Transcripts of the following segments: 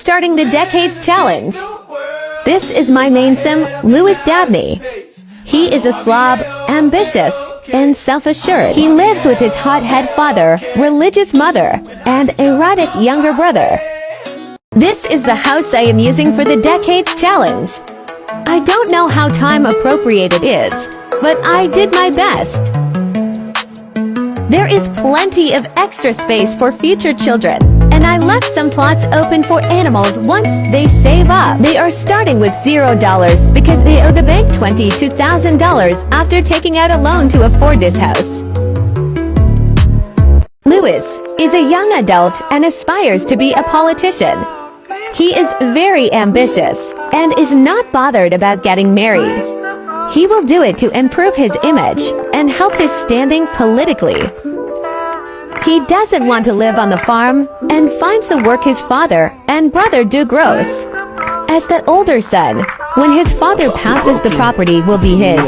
starting the Decades Challenge. This is my main sim, Louis Dabney. He is a slob, ambitious, and self-assured. He lives with his hothead father, religious mother, and erratic younger brother. This is the house I am using for the Decades Challenge. I don't know how time appropriate it is, but I did my best. There is plenty of extra space for future children, and I left some plots open for animals once they save up. They are starting with $0 because they owe the bank $22,000 after taking out a loan to afford this house. Louis is a young adult and aspires to be a politician. He is very ambitious and is not bothered about getting married. He will do it to improve his image and help his standing politically. He doesn't want to live on the farm and finds the work his father and brother do gross. As the older son, when his father passes, the property will be his.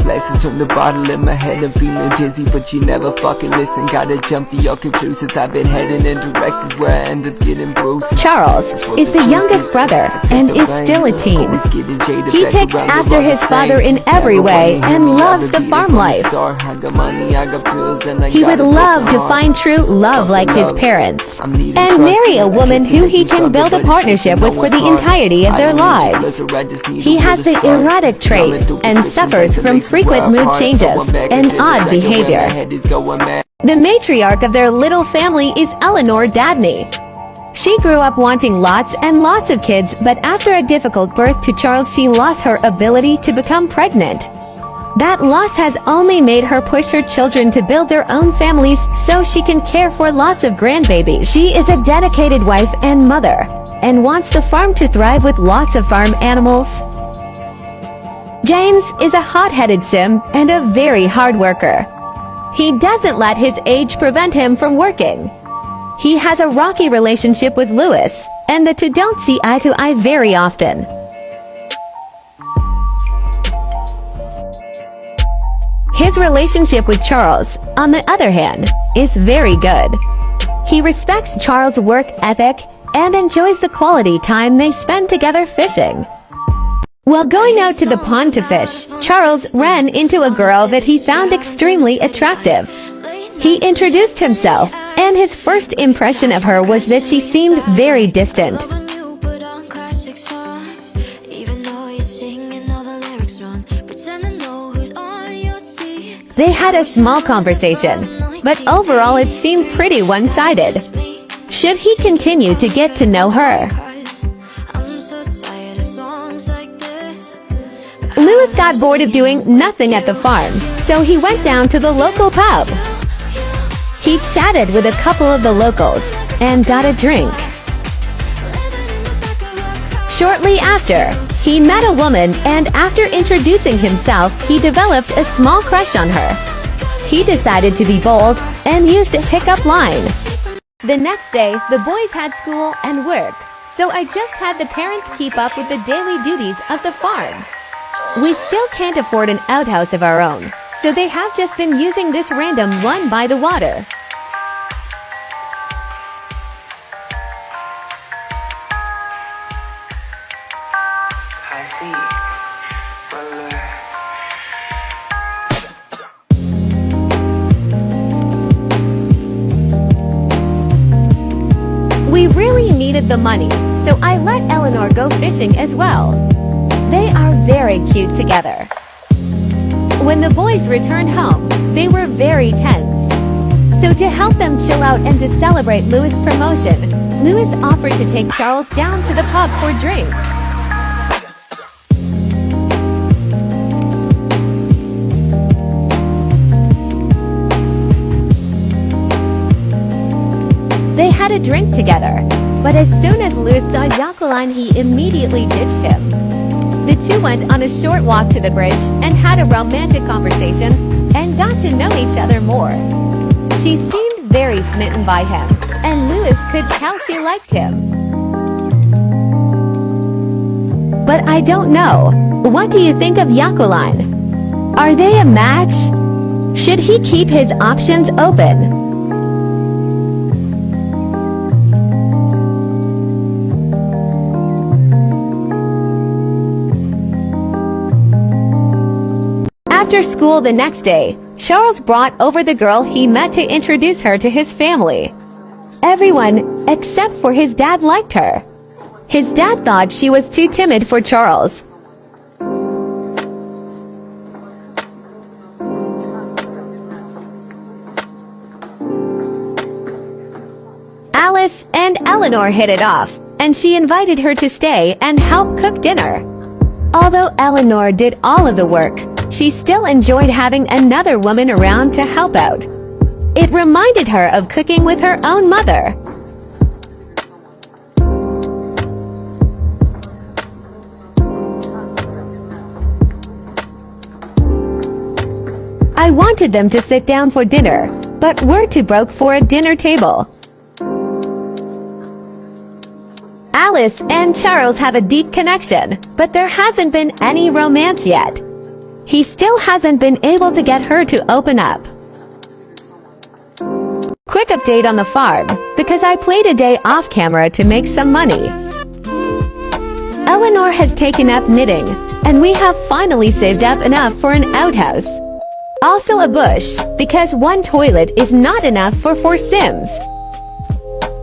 Lessons from the bottle in my head, I'm feeling dizzy, but you never fucking listen. Gotta jump to your conclusions. I've been heading in directions where I end up getting bruised. Charles is the youngest brother and is still a teen. He takes after his father in every way and loves the farm life. He would love to find true love like his parents and marry a woman who he can build a partnership with for the entirety of their lives. He has the erratic trait and suffers from frequent mood changes and odd behavior. The matriarch of their little family is Eleanor Dabney. She grew up wanting lots and lots of kids, but after a difficult birth to Charles, she lost her ability to become pregnant. That loss has only made her push her children to build their own families so she can care for lots of grandbabies. She is a dedicated wife and mother, and wants the farm to thrive with lots of farm animals. James is a hot-headed sim and a very hard worker. He doesn't let his age prevent him from working. He has a rocky relationship with Louis, and the two don't see eye to eye very often. His relationship with Charles, on the other hand, is very good. He respects Charles' work ethic and enjoys the quality time they spend together fishing. While going out to the pond to fish, Charles ran into a girl that he found extremely attractive. He introduced himself, and his first impression of her was that she seemed very distant. They had a small conversation, but overall it seemed pretty one-sided. Should he continue to get to know her? Louis got bored of doing nothing at the farm, so he went down to the local pub. He chatted with a couple of the locals and got a drink. Shortly after, he met a woman, and after introducing himself, he developed a small crush on her. He decided to be bold and used a pickup line. The next day, the boys had school and work, so I just had the parents keep up with the daily duties of the farm. We still can't afford an outhouse of our own, so they have just been using this random one by the water. We really needed the money, so I let Eleanor go fishing as well. They are very cute together. When the boys returned home, they were very tense. So to help them chill out and to celebrate Louis' promotion, Louis offered to take Charles down to the pub for drinks. They had a drink together, but as soon as Louis saw Jacqueline, he immediately ditched him. The two went on a short walk to the bridge and had a romantic conversation and got to know each other more. She seemed very smitten by him, and Louis could tell she liked him. But I don't know. What do you think of Jacqueline? Are they a match? Should he keep his options open? After school the next day, Charles brought over the girl he met to introduce her to his family. Everyone, except for his dad, liked her. His dad thought she was too timid for Charles. Alice and Eleanor hit it off, and she invited her to stay and help cook dinner. Although Eleanor did all of the work, she still enjoyed having another woman around to help out. It reminded her of cooking with her own mother. I wanted them to sit down for dinner, but we're too broke for a dinner table. Alice and Charles have a deep connection, but there hasn't been any romance yet. He still hasn't been able to get her to open up. Quick update on the farm, because I played a day off camera to make some money. Eleanor has taken up knitting, and we have finally saved up enough for an outhouse. Also a bush, because one toilet is not enough for 4 Sims.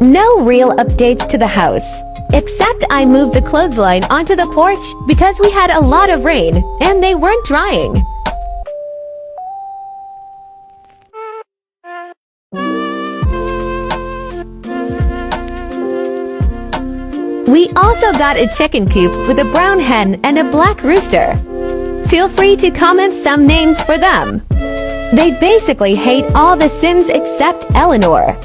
No real updates to the house, except I moved the clothesline onto the porch because we had a lot of rain and they weren't drying. We also got a chicken coop with a brown hen and a black rooster. Feel free to comment some names for them. They basically hate all the Sims except Eleanor.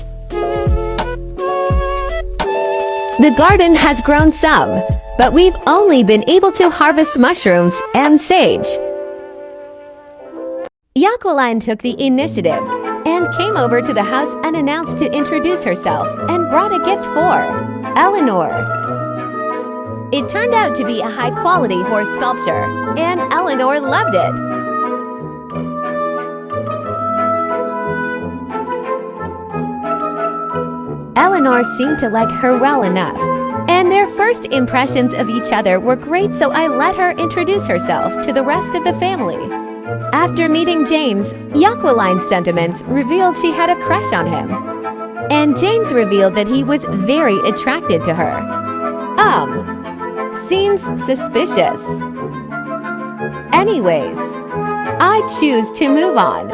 The garden has grown some, but we've only been able to harvest mushrooms and sage. Jacqueline took the initiative and came over to the house unannounced to introduce herself and brought a gift for Eleanor. It turned out to be a high-quality horse sculpture, and Eleanor loved it. Eleanor seemed to like her well enough, and their first impressions of each other were great, so I let her introduce herself to the rest of the family. After meeting James, Jacqueline's sentiments revealed she had a crush on him, and James revealed that he was very attracted to her. Seems suspicious. Anyways, I choose to move on.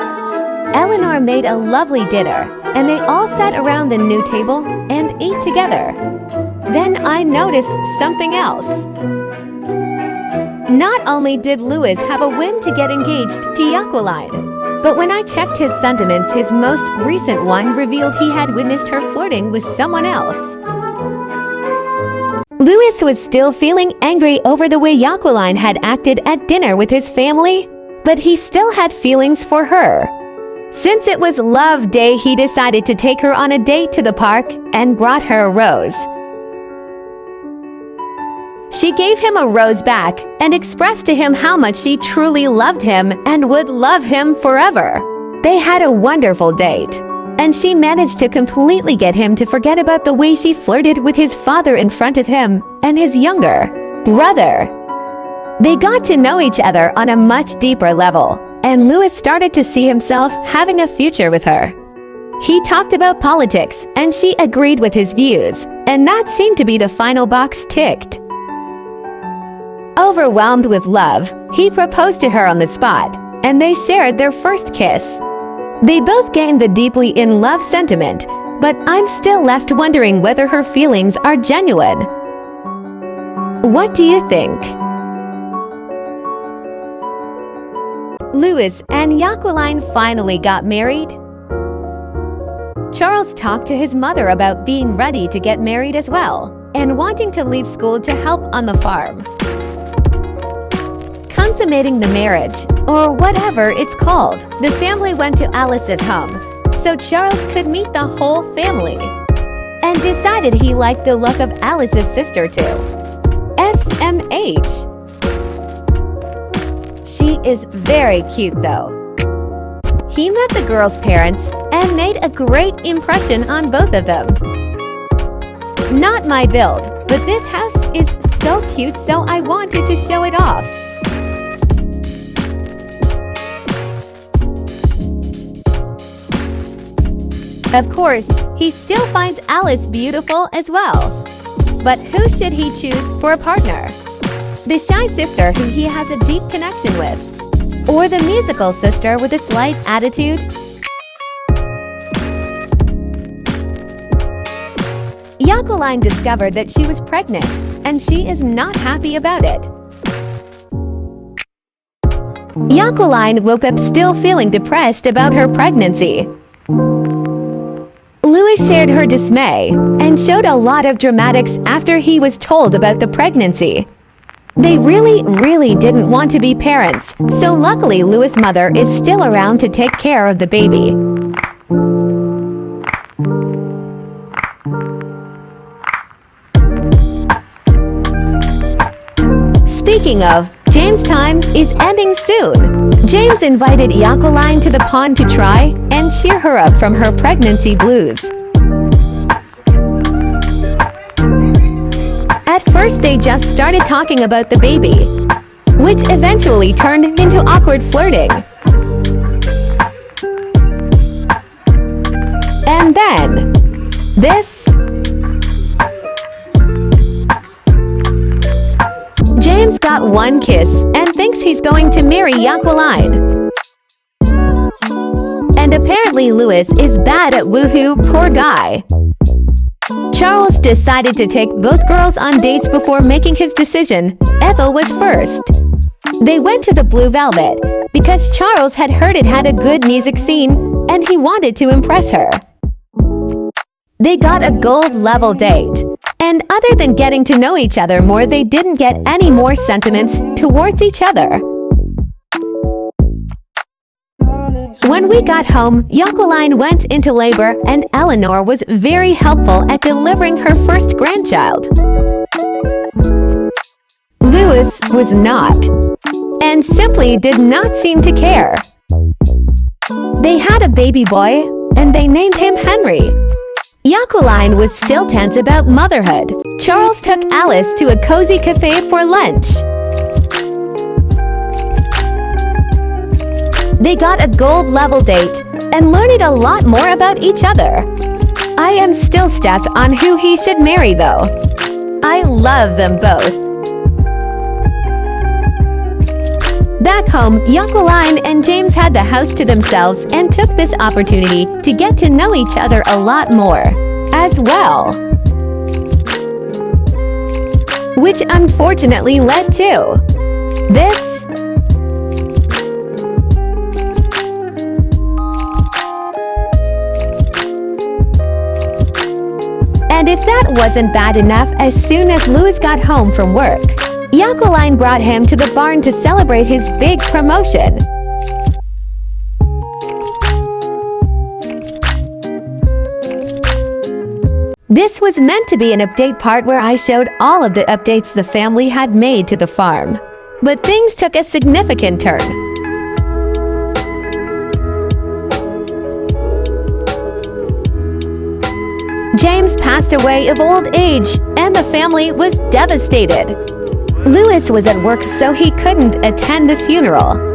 Eleanor made a lovely dinner, and they all sat around the new table and ate together. Then I noticed something else. Not only did Louis have a win to get engaged to Jacqueline, but when I checked his sentiments, his most recent one revealed he had witnessed her flirting with someone else. Louis was still feeling angry over the way Jacqueline had acted at dinner with his family, but he still had feelings for her. Since it was Love Day, he decided to take her on a date to the park and brought her a rose. She gave him a rose back and expressed to him how much she truly loved him and would love him forever. They had a wonderful date, and she managed to completely get him to forget about the way she flirted with his father in front of him and his younger brother. They got to know each other on a much deeper level, and Louis started to see himself having a future with her. He talked about politics, and she agreed with his views, and that seemed to be the final box ticked. Overwhelmed with love, he proposed to her on the spot, and they shared their first kiss. They both gained the deeply in love sentiment, but I'm still left wondering whether her feelings are genuine. What do you think? Louis and Jacqueline finally got married. Charles talked to his mother about being ready to get married as well, and wanting to leave school to help on the farm. Consummating the marriage, or whatever it's called, the family went to Alice's home, so Charles could meet the whole family, and decided he liked the look of Alice's sister too. SMH. She is very cute though. He met the girl's parents and made a great impression on both of them. Not my build, but this house is so cute, so I wanted to show it off. Of course, he still finds Alice beautiful as well. But who should he choose for a partner? The shy sister who he has a deep connection with? Or the musical sister with a slight attitude? Jacqueline discovered that she was pregnant, and she is not happy about it. Jacqueline woke up still feeling depressed about her pregnancy. Louis shared her dismay and showed a lot of dramatics after he was told about the pregnancy. They really didn't want to be parents, so luckily Louis' mother is still around to take care of the baby. Speaking of, James' time is ending soon. James invited Jacqueline to the pond to try and cheer her up from her pregnancy blues. At first they just started talking about the baby, which eventually turned into awkward flirting. And then, this. James got one kiss and thinks he's going to marry Jacqueline. And apparently Louis is bad at woohoo, poor guy. Charles decided to take both girls on dates before making his decision. Ethel was first. They went to the Blue Velvet because Charles had heard it had a good music scene and he wanted to impress her. They got a gold-level date. And other than getting to know each other more, they didn't get any more sentiments towards each other. When we got home, Jacqueline went into labor and Eleanor was very helpful at delivering her first grandchild. Louis was not, and simply did not seem to care. They had a baby boy, and they named him Henry. Jacqueline was still tense about motherhood. Charles took Alice to a cozy cafe for lunch. They got a gold-level date and learned a lot more about each other. I am still stuck on who he should marry though. I love them both. Back home, Jacqueline and James had the house to themselves and took this opportunity to get to know each other a lot more, as well. Which unfortunately led to this. And if that wasn't bad enough, as soon as Louis got home from work, Jacqueline brought him to the barn to celebrate his big promotion. This was meant to be an update part where I showed all of the updates the family had made to the farm. But things took a significant turn. James passed away of old age, and the family was devastated. Louis was at work, so he couldn't attend the funeral.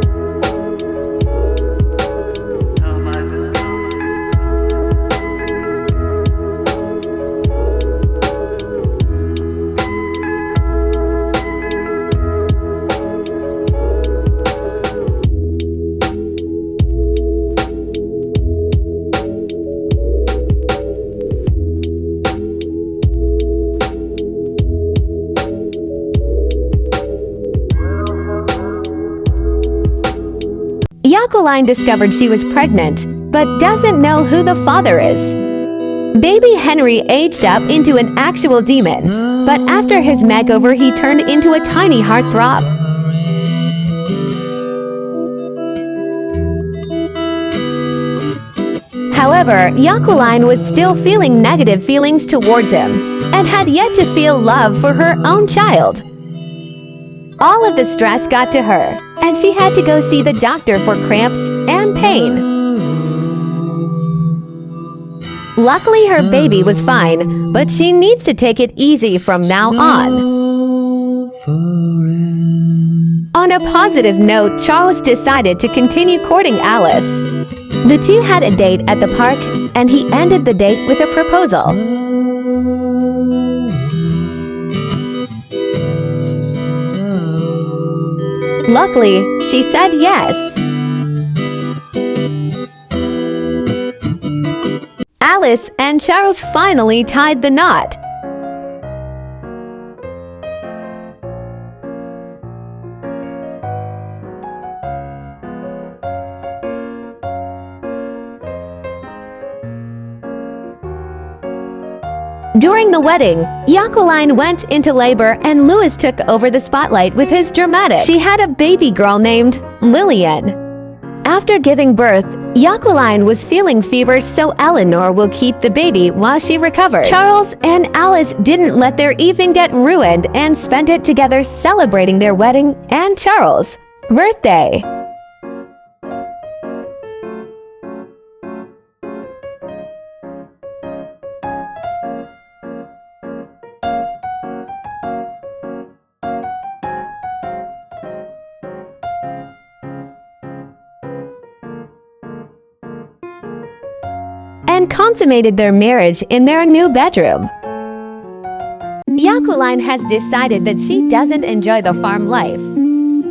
Jacqueline discovered she was pregnant, but doesn't know who the father is. Baby Henry aged up into an actual demon, but after his makeover he turned into a tiny heartthrob. However, Jacqueline was still feeling negative feelings towards him, and had yet to feel love for her own child. All of the stress got to her, and she had to go see the doctor for cramps and pain. Luckily, her baby was fine, but she needs to take it easy from now on. On a positive note, Charles decided to continue courting Alice. The two had a date at the park, and he ended the date with a proposal. Luckily, she said yes. Alice and Charles finally tied the knot. During the wedding, Jacqueline went into labor and Louis took over the spotlight with his dramatics. She had a baby girl named Lillian. After giving birth, Jacqueline was feeling feverish, so Eleanor will keep the baby while she recovers. Charles and Alice didn't let their evening get ruined and spent it together celebrating their wedding and Charles' birthday. And consummated their marriage in their new bedroom. Jacqueline has decided that she doesn't enjoy the farm life.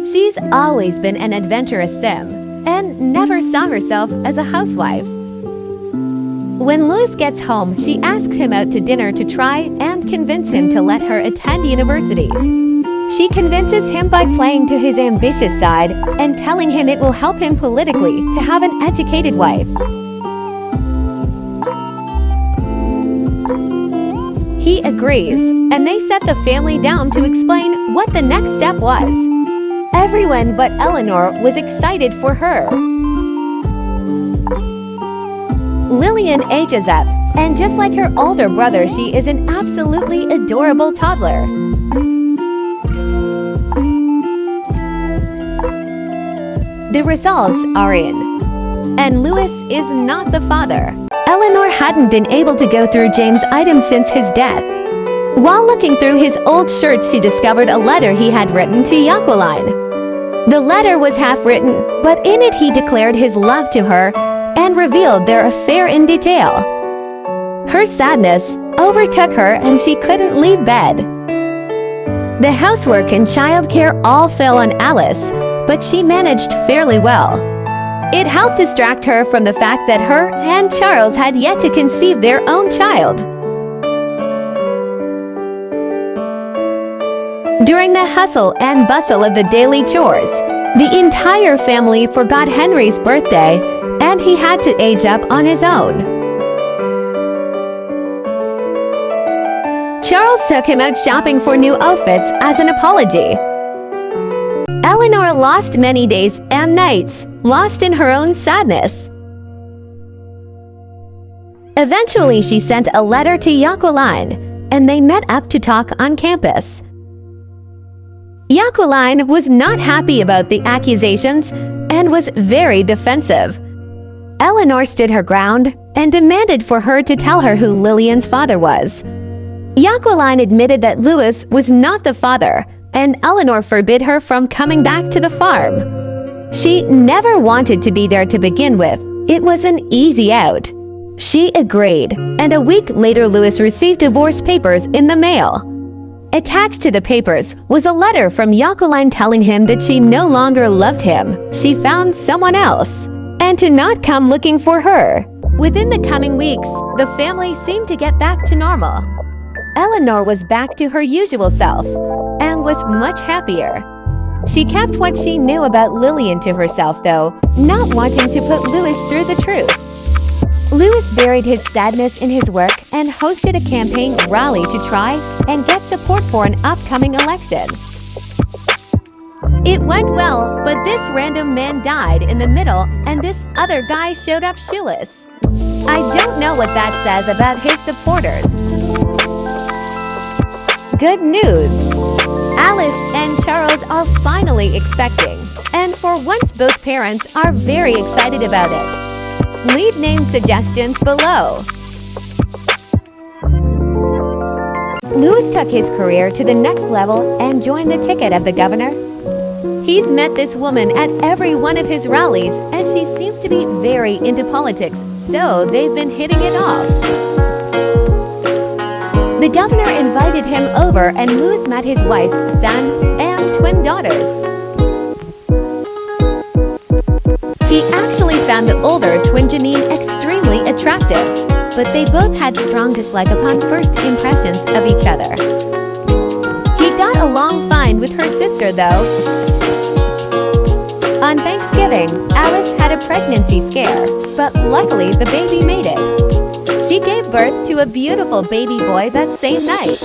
She's always been an adventurous sim and never saw herself as a housewife. When Louis gets home, she asks him out to dinner to try and convince him to let her attend university. She convinces him by playing to his ambitious side and telling him it will help him politically to have an educated wife. He agrees, and they set the family down to explain what the next step was. Everyone but Eleanor was excited for her. Lillian ages up, and just like her older brother, she is an absolutely adorable toddler. The results are in, and Louis is not the father. Eleanor hadn't been able to go through James' items since his death. While looking through his old shirts, she discovered a letter he had written to Jacqueline. The letter was half-written, but in it he declared his love to her and revealed their affair in detail. Her sadness overtook her and she couldn't leave bed. The housework and childcare all fell on Alice, but she managed fairly well. It helped distract her from the fact that her and Charles had yet to conceive their own child. During the hustle and bustle of the daily chores, the entire family forgot Henry's birthday, and he had to age up on his own. Charles took him out shopping for new outfits as an apology. Eleanor lost many days and nights, lost in her own sadness. Eventually, she sent a letter to Jacqueline, and they met up to talk on campus. Jacqueline was not happy about the accusations and was very defensive. Eleanor stood her ground and demanded for her to tell her who Lillian's father was. Jacqueline admitted that Louis was not the father, and Eleanor forbid her from coming back to the farm. She never wanted to be there to begin with. It was an easy out. She agreed, and a week later Louis received divorce papers in the mail. Attached to the papers was a letter from Jacqueline telling him that she no longer loved him. She found someone else, and to not come looking for her. Within the coming weeks, the family seemed to get back to normal. Eleanor was back to her usual self, and was much happier. She kept what she knew about Lillian to herself, though, not wanting to put Louis through the truth. Louis buried his sadness in his work and hosted a campaign rally to try and get support for an upcoming election. It went well, but this random man died in the middle and this other guy showed up shoeless. I don't know what that says about his supporters. Good news! Alice and Charles are finally expecting, and for once both parents are very excited about it. Leave name suggestions below. Louis took his career to the next level and joined the ticket of the governor. He's met this woman at every one of his rallies, and she seems to be very into politics, so they've been hitting it off. The governor invited him over, and Louis met his wife, son, and twin daughters. He actually found the older twin Janine extremely attractive, but they both had strong dislike upon first impressions of each other. He got along fine with her sister, though. On Thanksgiving, Alice had a pregnancy scare, but luckily the baby made it. She gave birth to a beautiful baby boy that same night.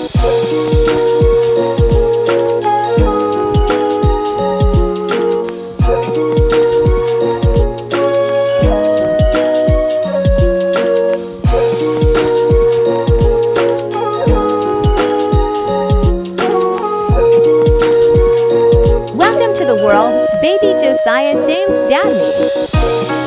Welcome to the world, baby Josiah James Dabney.